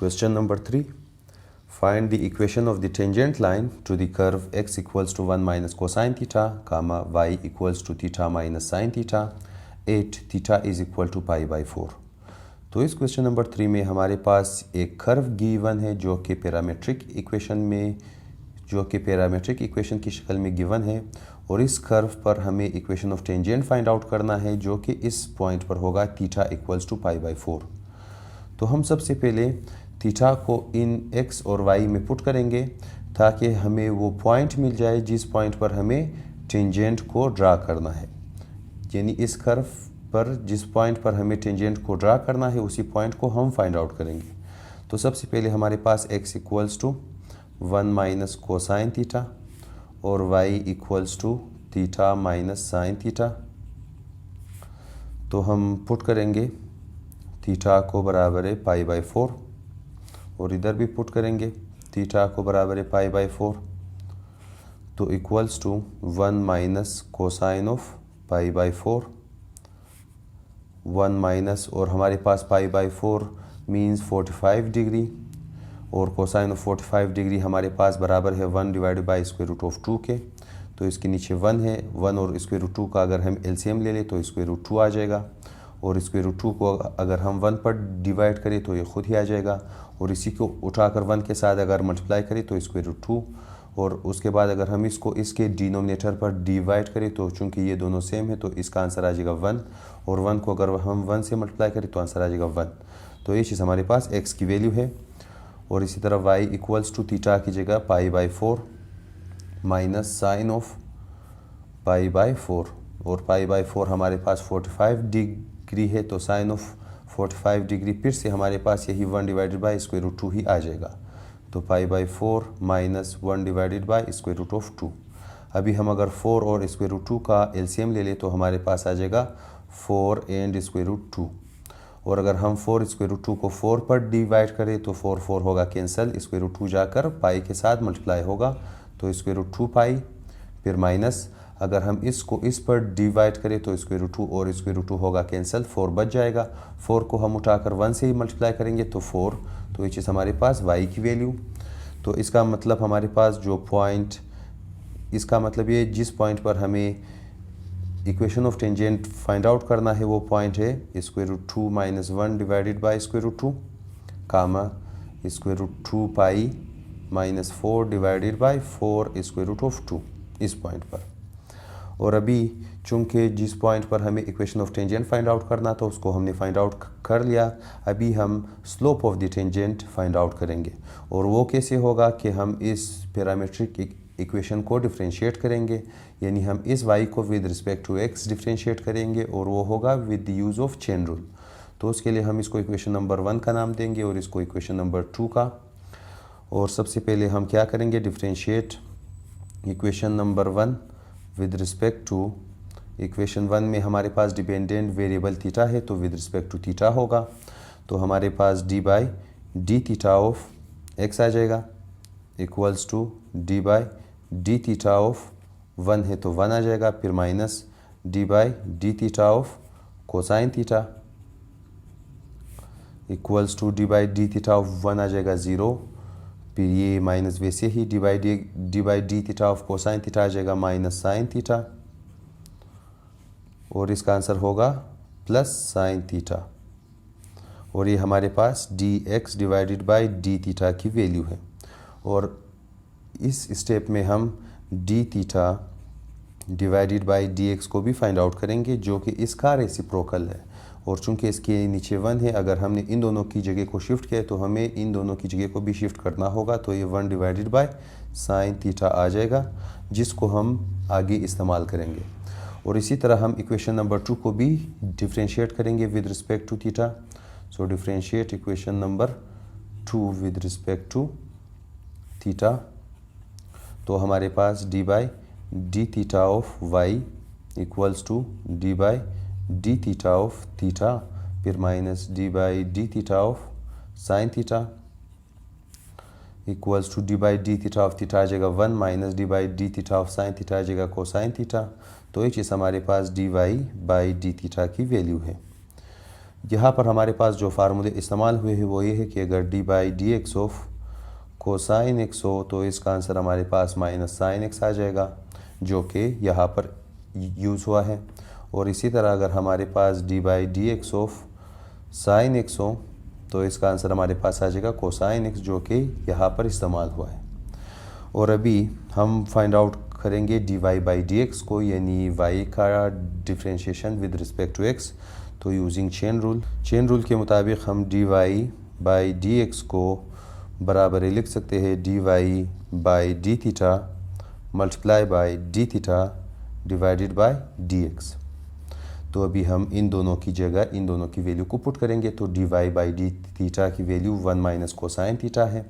Question number 3. Find the equation of the tangent line to the curve x equals to 1 minus cosine theta, comma y equals to theta minus sin theta, 8 theta is equal to pi by 4. तो इस question number 3 में हमारे पास एक curve given है जो कि parametric equation की शक्ल में गिवन है, और इस कर्व पर हमें equation of tangent find out करना है जो कि इस पॉइंट पर होगा theta equals to pi by 4। तो हम सबसे पहले थीटा को इन x और y में पुट करेंगे ताकि हमें वो पॉइंट मिल जाए जिस पॉइंट पर हमें टेंजेंट को ड्रा करना है। यानी इस कर्व पर जिस पॉइंट पर हमें टेंजेंट को ड्रा करना है उसी पॉइंट को हम फाइंड आउट करेंगे। तो सबसे पहले हमारे पास x equals to 1 minus cosine theta और y equals to theta minus sine theta. तो हम पुट करेंगे थीटा को बराबर है पाई बाई 4 और इधर भी पुट करेंगे थीटा को बराबर है पाई बाई 4। तो equals to 1 minus cosine of pi by 4, 1 minus और हमारे पास पाई बाई 4 मीन्स 45 डिग्री और कोसाइन ऑफ 45 डिग्री हमारे पास बराबर है 1 divided by square root of 2 के। तो इसके नीचे 1 है, 1 और स्क्वायर रूट 2 का अगर हम एलसीएम ले लें तो स्क्वायर रूट 2 आ जाएगा, और स्क्वायर रूट 2 को अगर हम 1 पर डिवाइड करें तो ये खुद ही आ जाएगा, और इसी को उठाकर 1 के साथ अगर मल्टीप्लाई करें तो स्क्वायर रूट 2, और उसके बाद अगर हम इसको इसके डिनोमिनेटर पर डिवाइड करें तो चूंकि ये दोनों सेम है तो इसका आंसर आ जाएगा 1, और 1 को अगर हम 1 से मल्टीप्लाई करें तो आंसर आ जाएगा 1। तो ये चीज़ हमारे पास x की वैल्यू है। और इसी तरह y इक्वल्स टू थीटा की जगह pi by 4 minus sine of pi by 4, और पाई बाई 4 हमारे पास 45 डिग्री है, तो साइन ऑफ 45 डिग्री फिर से हमारे पास यही 1 डिवाइडेड बाई स्क्वायर रूट 2 ही आ जाएगा। तो pi by 4 minus 1 divided by square root of 2। अभी हम अगर 4 और स्क्वायर रूट 2 का एलसीएम ले लें तो हमारे पास आ जाएगा 4 एंड स्क्वायर रूट 2, और अगर हम 4 स्क्वायर रूट 2 को 4 पर डिवाइड करें तो 4 4 होगा कैंसिल, स्क्वायर रूट 2 जाकर पाई के साथ मल्टीप्लाई होगा तो स्क्वायर रूट 2 पाई, फिर माइनस अगर हम इसको इस पर डिवाइड करें तो स्क्वायर रूट 2 और स्क्वायर रूट 2 होगा कैंसिल, 4 बच जाएगा। 4 को हम उठाकर 1 से ही मल्टीप्लाई करेंगे तो 4, तो ये चीज़ हमारे पास y की वैल्यू। तो इसका मतलब हमारे पास जो पॉइंट, इसका मतलब ये जिस पॉइंट पर हमें equation of tangent find out करना है वो पॉइंट है square root 2 minus 1 divided by square root 2, comma square root 2 pi minus 4 divided by 4 square root of 2 इस पॉइंट पर। और अभी चूंकि जिस पॉइंट पर हमें equation of tangent find out करना था उसको हमने फाइंड आउट कर लिया, अभी हम slope of the tangent find out करेंगे। और वो कैसे होगा कि हम इस पैरामीट्रिक इक्वेशन को डिफरेंशिएट करेंगे, यानी हम इस y को with respect to x differentiate करेंगे, और वो होगा with the use of chain rule. तो उसके लिए हम इसको इक्वेशन नंबर 1 का नाम देंगे और इसको इक्वेशन नंबर 2 का। और सबसे पहले हम क्या करेंगे, differentiate equation number 1 with respect to equation 1 में हमारे पास डिपेंडेंट वेरिएबल थीटा है तो विद रिस्पेक्ट टू थीटा होगा। तो हमारे पास d by d theta of x आ जाएगा equals to d by d theta of 1 है तो 1 आ जाएगा, फिर minus d by d theta of cosine theta equals to d by d theta of 1 आ जाएगा 0, फिर ये माइनस वैसे ही d by d theta of cosine theta आ जाएगा माइनस साइन थीटा, और इसका आंसर होगा प्लस साइन थीटा। और ये हमारे पास d x divided by d theta की वैल्यू है। और इस स्टेप में हम d theta divided by d x को भी फाइंड आउट करेंगे जो कि इसका रेसिप्रोकल है, और चूंकि इसके नीचे 1 है अगर हमने इन दोनों की जगह को शिफ्ट किया तो हमें इन दोनों की जगह को भी शिफ्ट करना होगा, तो ये 1 डिवाइडेड बाय साइन थीटा आ जाएगा जिसको हम आगे इस्तेमाल करेंगे। और इसी तरह हम इक्वेशन नंबर 2 को भी डिफरेंशिएट करेंगे with respect to theta. So differentiate equation number 2 with respect to theta. तो हमारे पास d by d theta of y equals to d by d theta of theta, फिर minus d by d theta of sine theta equals to d by d theta of theta आ जाएगा 1 minus d by d theta of sine theta आ जाएगा cosine theta. तो ये चीज़ हमारे पास d y by d theta की वैल्यू है। यहाँ पर हमारे पास जो फार्मूले इस्तेमाल हुए हैं वो ये है कि अगर D by d x of cosine x हो तो इसका आंसर हमारे पास माइनस साइन एक्स आ जाएगा, जो कि यहाँ पर यूज़ हुआ है। और इसी तरह अगर हमारे पास d by d x of sine x हो तो इसका आंसर हमारे पास आ जाएगा कोसाइन एक्स, जो कि यहाँ पर इस्तेमाल हुआ है। और अभी हम फाइंड आउट करेंगे d y by d x को, यानी वाई का differentiation with respect to x. तो यूजिंग चेन रूल के मुताबिक हम d y by d x को बराबर लिख सकते हैं d y by d theta multiply by d theta divided by d x. तो अभी हम इन दोनों की जगह इन दोनों की वैल्यू को पुट करेंगे। तो d y by d theta की वैल्यू 1 माइनस कोसाइन थीटा है,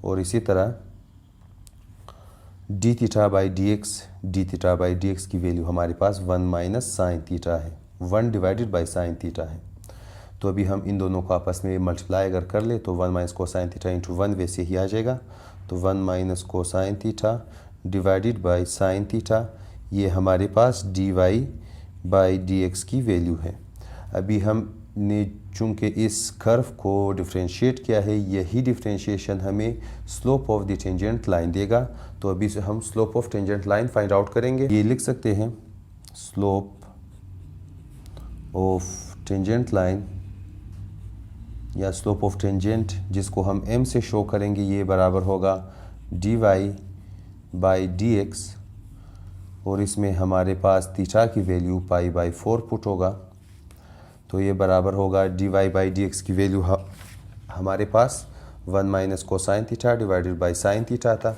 और इसी तरह d theta by d x की वैल्यू हमारे पास 1 माइनस साइन थीटा है, 1 डिवाइडेड बाई साइन थीटा है। तो अभी हम इन दोनों को आपस में मल्टीप्लाई अगर कर ले तो 1 माइनस कोसाइन थीटा इंटू 1 वैसे ही आ जाएगा। तो 1 minus cosine theta divided by sine theta, ये हमारे पास d y by d x की वैल्यू है। अभी हमने चूँकि इस कर्व को डिफ्रेंशिएट किया है, यही डिफ्रेंशिएशन हमें slope of the tangent line देगा। तो अभी से हम slope of tangent line find out करेंगे। ये लिख सकते हैं स्लोप ऑफ टेंजेंट लाइन या स्लोप ऑफ टेंजेंट, जिसको हम m से शो करेंगे, ये बराबर होगा d y by d x, और इसमें हमारे पास थीटा की वैल्यू पाई बाई 4 पुट होगा। तो ये बराबर होगा d y by d x की वैल्यू हमारे पास 1 minus cosine theta divided by sine theta था।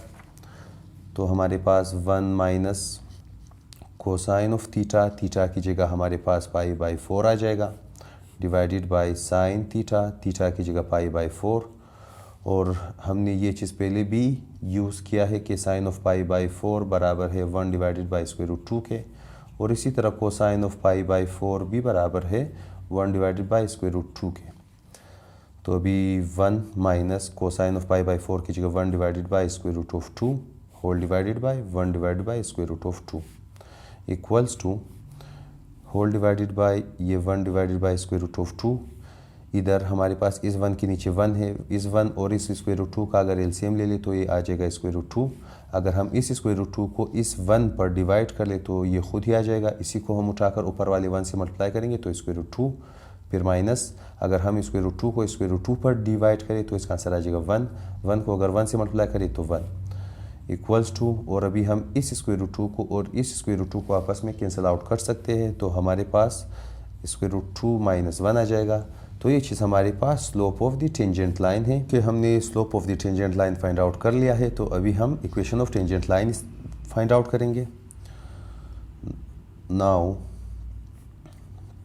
तो हमारे पास 1 minus cosine of theta, theta की जगह हमारे पास पाई बाई 4 आ जाएगा, divided by sine theta, theta की जगह पाई बाई 4। और हमने ये चीज़ पहले भी यूज़ किया है कि साइन ऑफ पाई बाई 4 बराबर है 1 डिवाइडेड बाई स्क्वायर रूट 2 के, और इसी तरह कोसाइन ऑफ पाई बाई 4 भी बराबर है 1 डिवाइडेड बाई स्क्वायर रूट 2 के। तो अभी 1 minus cosine of pi by 4 की जगह 1 divided by square root of 2 whole divided by 1 divided by square root of 2 equals to whole divided by ये 1 divided by square root of 2। इधर हमारे पास इस 1 के नीचे 1 है, इस 1 और इस स्क्वायर रूट 2 का अगर एलसीएम ले ले तो ये आ जाएगा स्क्वायर रूट 2। अगर हम इस स्क्वायर रूट 2 को इस 1 पर डिवाइड कर ले तो ये खुद ही आ जाएगा। इसी को हम उठाकर ऊपर वाले 1 से मल्टीप्लाई करेंगे तो स्क्वायर रूट 2, फिर माइनस अगर हम स्क्वायर रूट 2 को स्क्वायर रूट 2 पर डिवाइड करें तो इसका आंसर आ जाएगा 1। 1 को अगर 1 से मल्टीप्लाई करें तो 1 इक्वल्स टू, और अभी हम इस स्क्वायर रूट 2 को और इस स्क्वायर रूट 2 को आपस में कैंसिल आउट कर सकते हैं। तो हमारे पास स्क्वायर रूट 2 माइनस 1 आ जाएगा। तो ये चीज़ हमारे पास slope of the tangent line है कि हमने slope of the tangent line find out कर लिया है। तो अभी हम equation of tangent line find out करेंगे। नाउ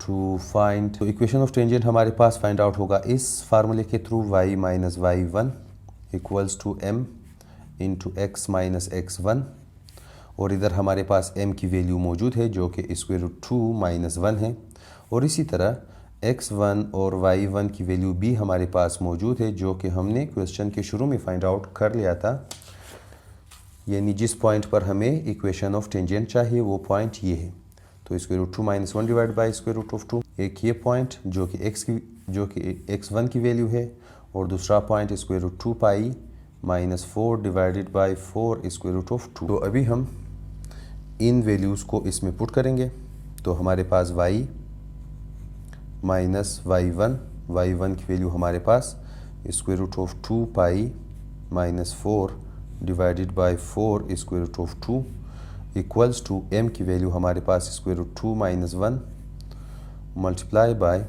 टू फाइंड, तो इक्वेशन ऑफ टेंजेंट हमारे पास फाइंड आउट होगा इस फार्मूले के through, y minus y1 equals to m into x minus x1, और इधर हमारे पास m की वैल्यू मौजूद है जो कि स्क्वायर रूट 2 माइनस 1 है, और इसी तरह x1 और y1 की वैल्यू भी हमारे पास मौजूद है जो कि हमने क्वेश्चन के शुरू में फाइंड आउट कर लिया था। यानी जिस पॉइंट पर हमें इक्वेशन ऑफ टेंजेंट चाहिए वो पॉइंट ये है। तो square root 2 minus 1 divide by square root of 2, एक ये पॉइंट जो कि x1 की वैल्यू है, और दूसरा point square root 2 pi minus 4 divided by 4 square root of 2। तो अभी हम इन वैल्यूज़ को इसमें पुट करेंगे। तो हमारे पास y माइनस y1 की वैल्यू हमारे पास square root of 2 pi minus 4 divided by 4 square root of 2 equals to m की वैल्यू हमारे पास square root 2 minus 1 multiply by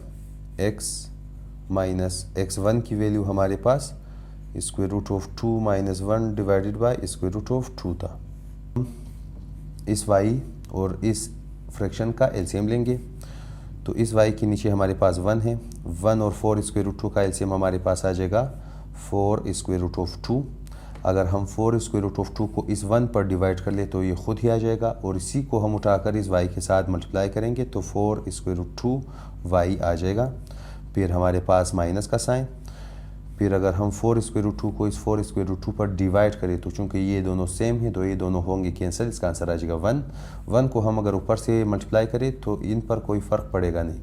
x minus x1 की वैल्यू हमारे पास square root of 2 minus 1 divided by square root of 2 था। इस y और इस फ्रैक्शन का एलसीएम लेंगे। तो इस y के नीचे हमारे पास 1 है, 1 और 4 स्क्वायर रूट 2 का एलसीएम हमारे पास आ जाएगा 4 स्क्वायर रूट ऑफ 2। अगर हम 4 स्क्वायर रूट ऑफ 2 को इस 1 पर डिवाइड कर ले तो ये खुद ही आ जाएगा, और इसी को हम उठाकर इस y के साथ मल्टीप्लाई करेंगे तो 4 स्क्वायर रूट 2 y आ जाएगा। फिर हमारे पास माइनस का साइन, फिर अगर हम 4 स्क्वायर रूट 2 को इस 4 स्क्वायर रूट 2 पर डिवाइड करें तो चूँकि ये दोनों सेम हैं तो ये दोनों होंगे कैंसिल, इसका आंसर आ जाएगा 1। 1 को हम अगर ऊपर से मल्टीप्लाई करें तो इन पर कोई फ़र्क पड़ेगा नहीं।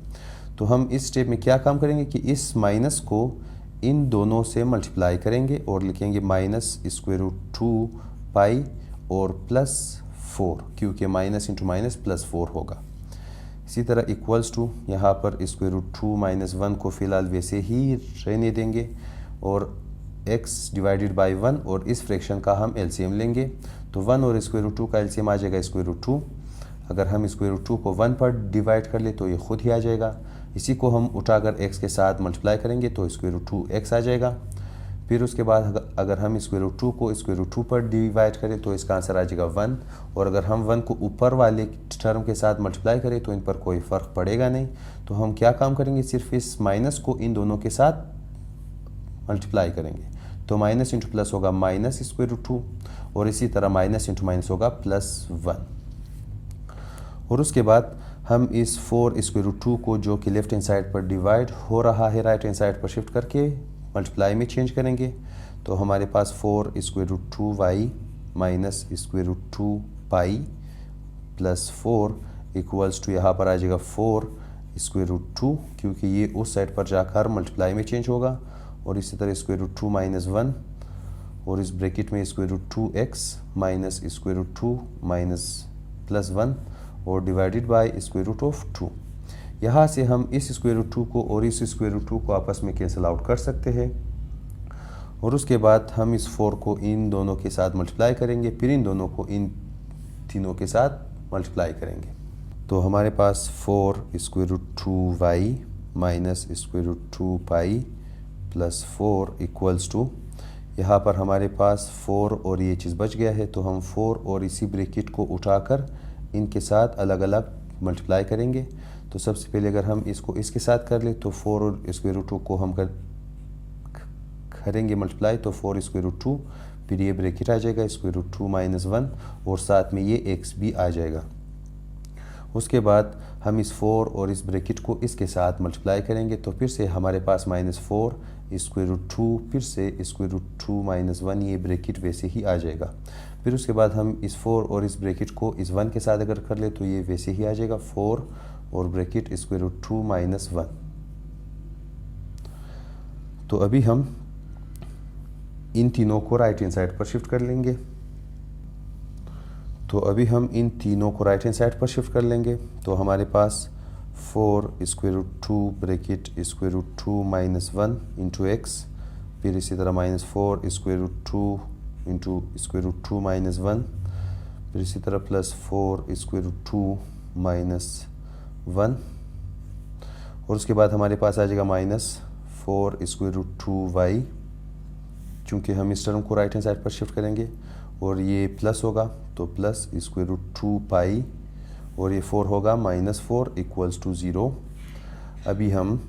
तो हम इस स्टेप में क्या काम करेंगे कि इस माइनस को इन दोनों से मल्टीप्लाई करेंगे और लिखेंगे माइनस स्क्वायर रूट 2 पाई और प्लस 4, क्योंकि माइनस इंटू माइनस प्लस 4 होगा। इसी तरह इक्वल्स टू यहाँ पर स्क्वायर रूट 2 माइनस 1 को फ़िलहाल वैसे ही रहने देंगे और x डिवाइडेड बाई 1 और इस फ्रैक्शन का हम एलसीएम लेंगे। तो 1 और स्क्वायर रूट 2 का एलसीएम आ जाएगा स्क्वायर रूट 2। अगर हम स्क्वायर रूट 2 को 1 पर डिवाइड कर ले तो ये खुद ही आ जाएगा। इसी को हम उठाकर x के साथ मल्टीप्लाई करेंगे तो स्क्वायर रूट 2x आ जाएगा। फिर उसके बाद अगर हम स्क्वायर रूट 2 को स्क्वायर रूट 2 पर डिवाइड करें तो इसका आंसर आ जाएगा 1। और अगर हम 1 को ऊपर वाले टर्म के साथ मल्टीप्लाई करें तो इन पर कोई फ़र्क पड़ेगा नहीं। तो हम क्या काम करेंगे, सिर्फ इस माइनस को इन दोनों के साथ मल्टीप्लाई करेंगे। तो माइनस इंटू प्लस होगा माइनस स्क्वायर रूट 2 और इसी तरह माइनस इंटू माइनस होगा प्लस 1। और उसके बाद हम इस 4 स्क्वायर रूट 2 को जो कि लेफ्ट हैंड साइड पर डिवाइड हो रहा है राइट हैंड साइड पर शिफ्ट करके मल्टीप्लाई में चेंज करेंगे। तो हमारे पास 4 square root 2 y minus square root 2 pi plus 4 equals to यहाँ पर आ जाएगा 4 स्क्वायर रूट 2, क्योंकि ये उस साइड पर जाकर मल्टीप्लाई में चेंज होगा। और इसी तरह स्क्वायर रूट 2 माइनस 1 और इस ब्रैकेट में square root 2x minus square root 2 minus plus 1 और divided by square root of 2। यहाँ से हम इस स्क्वायर रूट 2 को और इस स्क्वायर रूट 2 को आपस में कैंसिल आउट कर सकते हैं। और उसके बाद हम इस 4 को इन दोनों के साथ मल्टीप्लाई करेंगे, फिर इन दोनों को इन तीनों के साथ मल्टीप्लाई करेंगे। तो हमारे पास 4 square root 2 y minus square root 2 pi plus 4 equals to यहाँ पर हमारे पास 4 और ये चीज़ बच गया है। तो हम 4 और इसी ब्रैकेट को उठाकर इनके साथ अलग अलग मल्टीप्लाई करेंगे। तो सबसे पहले अगर हम इसको इसके साथ कर ले तो 4 और स्क्वायर रूट 2 को हम करेंगे मल्टीप्लाई, तो 4 स्क्वायर रूट 2, फिर ये ब्रैकेट आ जाएगा स्क्वायर रूट 2 माइनस 1 और साथ में ये x भी आ जाएगा। उसके बाद हम इस 4 और इस ब्रैकेट को इसके साथ मल्टीप्लाई करेंगे तो फिर से हमारे पास -4 स्क्वायर रूट 2 फिर से स्क्वायर रूट 2 माइनस 1, ये ब्रैकेट वैसे ही आ जाएगा। फिर उसके बाद हम इस 4 और इस ब्रैकेट को इस 1 के साथ अगर कर ले तो ये वैसे ही आ जाएगा 4 और ब्रैकेट स्क्वायर रूट 2 माइनस 1। तो अभी हम इन तीनों को राइट हैंड साइड पर शिफ्ट कर लेंगे। तो अभी हम इन तीनों को राइट हैंड साइड पर शिफ्ट कर लेंगे। तो हमारे पास 4 square root 2 bracket square root 2 minus 1 into x, फिर इसी तरह -4 square root 2 into square root 2 minus 1, फिर इसी तरह +4 स्क्वायर रूट 2 माइनस 1। और उसके बाद हमारे पास आ जाएगा -4 स्क्वायर रूट 2 वाई, चूँकि हम इस टर्म को राइट हैंड साइड पर शिफ्ट करेंगे और ये प्लस होगा तो प्लस स्क्वायर रूट 2 पाई और ये 4 होगा -4 इक्वल्स टू 0। अभी हम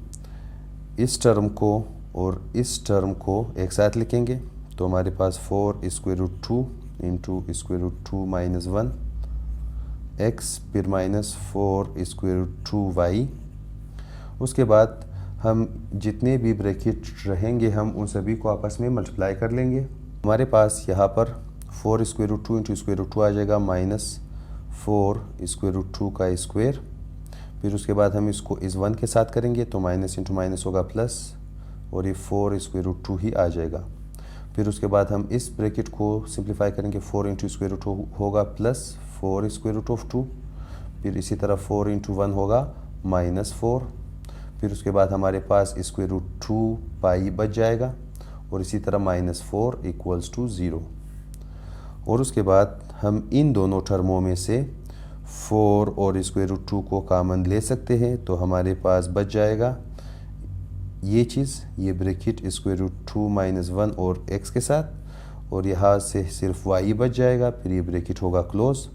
इस टर्म को और इस टर्म को एक साथ लिखेंगे। तो हमारे पास 4 square root 2 into square root 2 minus 1 x, फिर -4 स्क्वायर रूट 2 वाई। उसके बाद हम जितने भी ब्रैकेट रहेंगे हम उन सभी को आपस में मल्टीप्लाई कर लेंगे। हमारे पास यहाँ पर 4 square root 2 into square root 2 आ जाएगा -4 स्क्वायर रूट 2 का स्क्वायर। फिर उसके बाद हम इसको इस 1 के साथ करेंगे तो माइनस इंटू माइनस होगा प्लस और ये 4 स्क्वायर रूट 2 ही आ जाएगा। फिर उसके बाद हम इस ब्रैकेट को सिंप्लीफाई करेंगे, 4 इंटू स्क्वायर रूट होगा +4 स्क्वायर रूट ऑफ 2, फिर इसी तरह 4 इंटू 1 होगा -4। फिर उसके बाद हमारे पास स्क्वायर रूट 2 पाई बच जाएगा और इसी तरह -4 इक्वल्स टू 0। और उसके बाद हम इन दोनों टर्मों में से 4 और स्क्वायर रूट 2 को कॉमन ले सकते हैं। तो हमारे पास बच जाएगा ये चीज़, ये ब्रैकेट स्क्वायर रूट 2 माइनस 1 और x के साथ, और यहाँ से सिर्फ y बच जाएगा, फिर ये ब्रैकेट होगा क्लोज।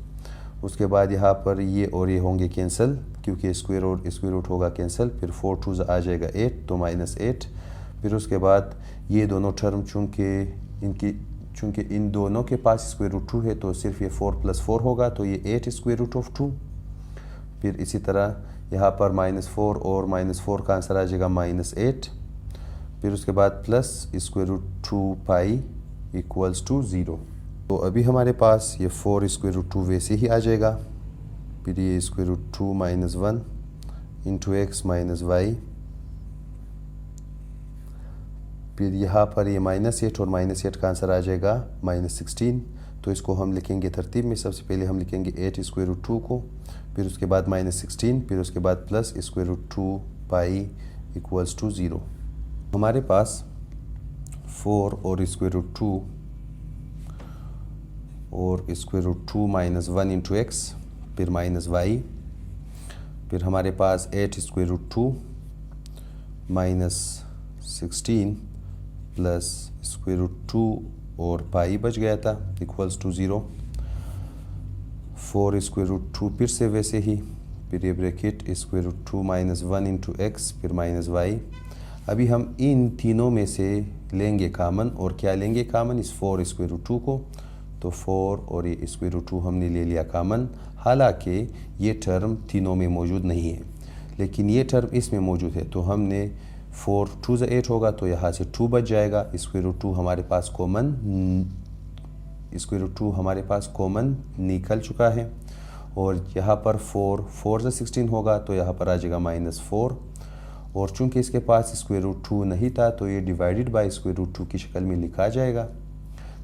उसके बाद यहाँ पर ये और ये होंगे कैंसिल, क्योंकि स्क्वायर और स्क्वायर रूट होगा कैंसिल। फिर 4 2 आ जाएगा 8, तो -8। फिर उसके बाद ये दोनों टर्म चूँकि इन दोनों के पास स्क्वायर रूट 2 है तो सिर्फ ये 4 + 4 होगा, तो ये 8 स्क्वायर रूट ऑफ 2। फिर इसी तरह यहाँ पर -4 और -4 का आंसर आ जाएगा -8। फिर उसके बाद plus square root 2 pi equals to 0। तो अभी हमारे पास ये 4 स्क्वायर रूट 2 वैसे ही आ जाएगा। फिर ये square root 2 minus 1 into x minus y. फिर यहाँ पर ये -8 और -8 का आंसर आ जाएगा -16। तो इसको हम लिखेंगे तरतीब में। सबसे पहले हम लिखेंगे 8 स्क्वायर रूट 2 को, फिर उसके बाद -16, फिर उसके बाद plus square root 2 pi equals to 0। हमारे पास 4 और स्क्वायर रूट 2 और square root 2 minus 1 into x, फिर माइनस वाई, फिर हमारे पास 8 square root 2 minus 16 plus square root 2 और पाई बच गया था इक्वल्स टू 0। 4 स्क्वायर रूट 2 फिर से वैसे ही, फिर ये bracket square root 2 minus 1 into x, फिर माइनस वाई। अभी हम इन तीनों में से लेंगे कामन, और क्या लेंगे कामन? इस 4 स्क्वायर रूट 2 को। तो 4 और ये स्क्वायर रूट 2 हमने ले लिया कामन। हालांकि ये टर्म तीनों में मौजूद नहीं है, लेकिन ये टर्म इसमें मौजूद है। तो हमने 4 2 8 होगा, तो यहाँ से 2 बच जाएगा। स्क्वायर रूट 2 हमारे पास कॉमन, स्क्वायर रूट 2 हमारे पास कॉमन निकल चुका है। और यहाँ पर 4 से 16 होगा, तो यहाँ पर आ जाएगा -4। और चूंकि इसके पास स्क्वायर रूट 2 नहीं था, तो ये डिवाइडेड बाय स्क्वायर रूट 2 की शक्ल में लिखा जाएगा।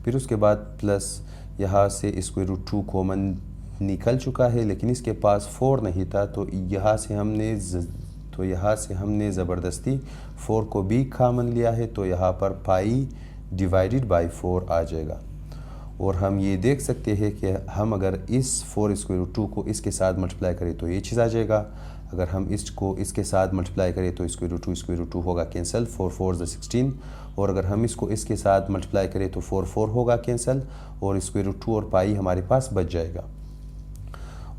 फिर उसके बाद प्लस यहाँ से स्क्वायर रूट 2 कॉमन निकल चुका है, लेकिन इसके पास 4 नहीं था, तो यहाँ से हमने ज़बरदस्ती 4 को भी कॉमन लिया है। तो यहाँ पर पाई डिवाइडेड बाय 4 आ जाएगा। और हम ये देख सकते हैं कि हम अगर इस 4 स्क्वायर रूट 2 को इसके साथ मल्टीप्लाई करें तो ये चीज़ आ जाएगा। अगर हम इसको इसके साथ मल्टीप्लाई करें तो स्क्वायर रूट 2 होगा कैंसिल, 4 4 16। और अगर हम इसको इसके साथ मल्टीप्लाई करें तो 4 4 होगा कैंसिल, और स्क्वायर रूट 2 और पाई हमारे पास बच जाएगा।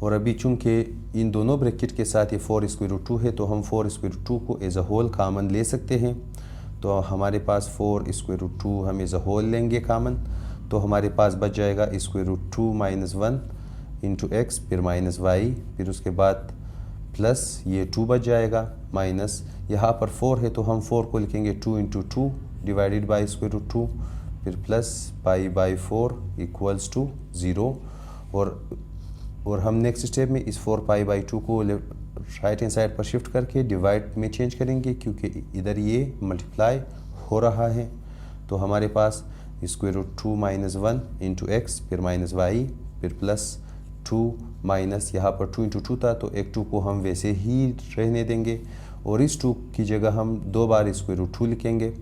और अभी चूंकि इन दोनों ब्रैकेट के साथ ये 4 स्क्वायर रूट 2 है, तो हम 4 स्क्वायर रूट 2 को एज अ होल कामन ले सकते हैं। तो हमारे पास 4 स्क्वायर रूट 2 हम एज अ होल लेंगे कामन, तो हमारे पास बच जाएगा square root 2 minus 1 into x, फिर माइनस वाई, फिर उसके बाद प्लस ये 2 बच जाएगा, माइनस यहाँ पर 4 है तो हम 4 को लिखेंगे 2 into 2 divided by square root 2, फिर plus pi by 4 equals to 0। और हम नेक्स्ट स्टेप में इस 4 पाई बाई 2 को राइट हैंड साइड पर शिफ्ट करके डिवाइड में चेंज करेंगे, क्योंकि इधर ये मल्टीप्लाई हो रहा है। तो हमारे पास square root 2 minus 1 into x, फिर माइनस वाई, फिर प्लस 2 माइनस यहाँ पर 2 इंटू 2 था, तो एक 2 को हम वैसे ही रहने देंगे, और इस 2 की जगह हम 2 बार स्क्वायर रूट 2 लिखेंगे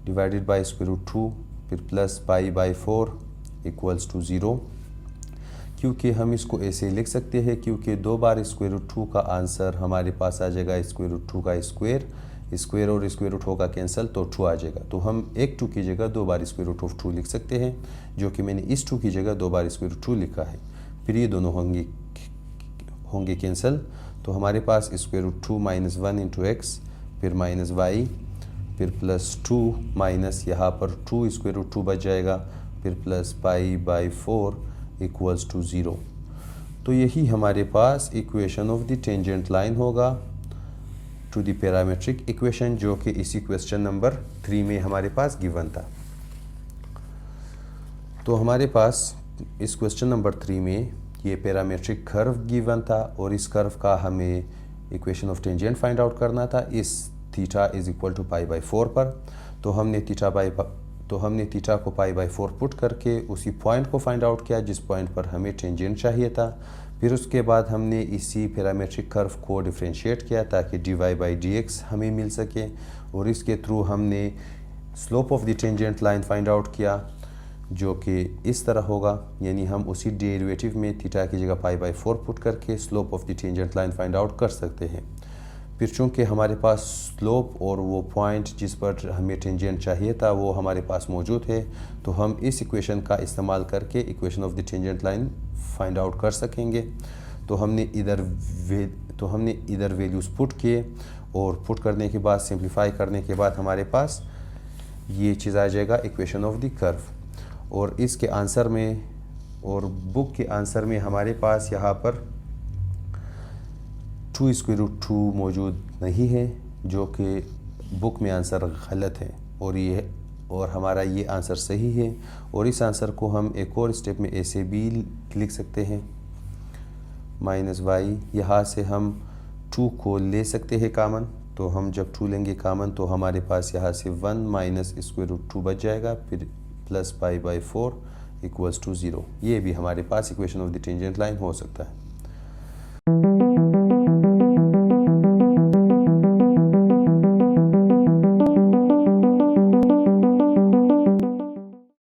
डिवाइडेड बाई स्क्वायर रूट 2, फिर plus pi by 4 equals to 0। क्योंकि हम इसको ऐसे लिख सकते हैं, क्योंकि 2 बार स्क्वायर रूट 2 का आंसर हमारे पास आ जाएगा स्क्वायर रूट 2 का स्क्वायर और स्क्वायर रूट होगा कैंसिल, तो 2 आ जाएगा। तो हम एक 2 की जगह 2 बार स्क्वायर रूट ऑफ 2 लिख सकते हैं, जो कि मैंने इस 2 की जगह 2 बार स्क्वायर रूट 2 लिखा है। फिर ये दोनों होंगे कैंसिल, तो हमारे पास square root 2 minus 1 into x, फिर माइनस वाई, फिर प्लस 2 माइनस यहाँ पर 2 स्क्वायर रूट 2 बच जाएगा, फिर plus pi by 4 equals to 0। तो यही हमारे पास equation of the tangent line होगा टू द पैरामेट्रिक इक्वेशन, जो कि इसी क्वेश्चन नंबर 3 में हमारे पास गिवन था। तो हमारे पास इस क्वेश्चन नंबर 3 में ये पैरामेट्रिक कर्व गिवन था, और इस कर्व का हमें equation of tangent find out करना था इस theta is equal to pi by 4 पर। तो हमने थीटा को पाई बाई 4 पुट करके उसी पॉइंट को फाइंड आउट किया जिस पॉइंट पर हमें टेंजेंट चाहिए था। फिर उसके बाद हमने इसी पैरामेट्रिक कर्व को डिफरेंशिएट किया ताकि dy बाई dx हमें मिल सके, और इसके थ्रू हमने slope of the tangent line find out किया, जो कि इस तरह होगा। यानी हम उसी डेरिवेटिव में थीटा की जगह पाई बाई 4 पुट करके slope of the tangent line find out कर सकते हैं। फिर चूँकि हमारे पास स्लोप और वो पॉइंट जिस पर हमें टेंजेंट चाहिए था वो हमारे पास मौजूद है, तो हम इस इक्वेशन का इस्तेमाल करके equation of the tangent line find out कर सकेंगे। तो हमने इधर वैल्यूज़ पुट किए, और पुट करने के बाद सिंप्लीफाई करने के बाद हमारे पास ये चीज़ आ जाएगा इक्वेशन ऑफ द कर्व। और इसके आंसर में और बुक के आंसर में हमारे पास यहाँ पर 2 स्क्वायर रूट 2 मौजूद नहीं है, जो कि बुक में आंसर गलत है और हमारा ये आंसर सही है। और इस आंसर को हम एक और स्टेप में ऐसे भी लिख सकते हैं माइनस वाई। यहाँ से हम 2 को ले सकते हैं कामन, तो हम जब 2 लेंगे कामन तो हमारे पास यहाँ से 1 माइनस स्क्वायर रूट 2 बच जाएगा, फिर plus pi by 4 equals to 0। ये भी हमारे पास equation of the tangent line हो सकता है।